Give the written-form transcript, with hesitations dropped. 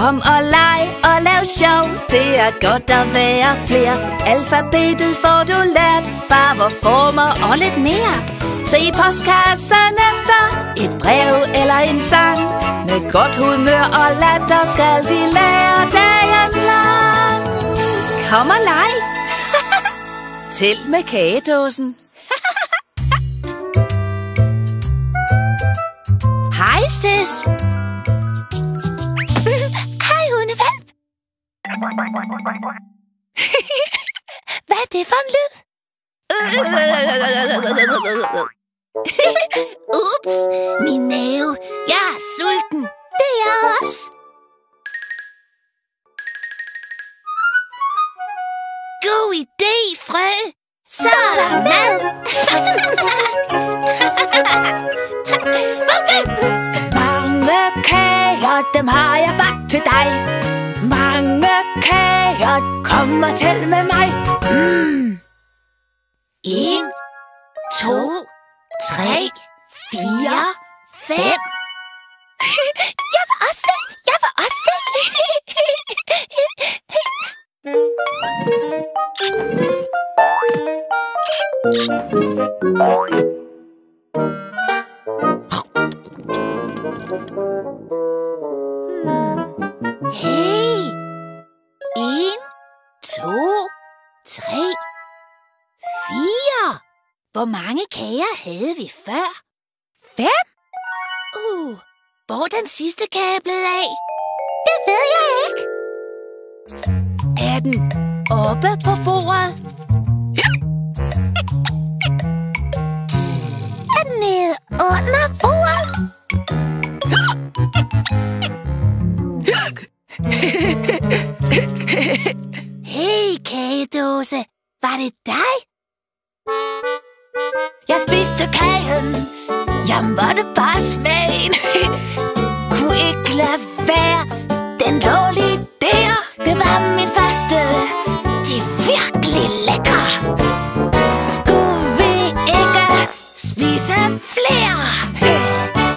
Kom og leg og lav sjov, det er godt at være flere. Alfabetet får du lært, farver, former og lidt mere. Så i postkassen efter et brev eller en sang. Med godt humør og latter skal vi lære dagen lang. Kom og leg. Til med kagedåsen. Hej, søs. Hej, hundevalp. Hvad er det for en lyd? Ups, min mave. Jeg er sulten. Det er jeg også. God idé, frø. Så er der mad. Mange kager, dem har jeg bagt til dig. Mange kager, kom og tæl med mig. 1, 2, 3, 4, 5. Jeg vil også se. Jeg vil også se. Hey. 1, 2, 3, 4. Hvor mange kager havde vi før? 5? Hvor er den sidste kage blevet af? Det ved jeg ikke. Er den oppe på bordet? Er den nede under bordet? Hey, kagedåse. Var det dig,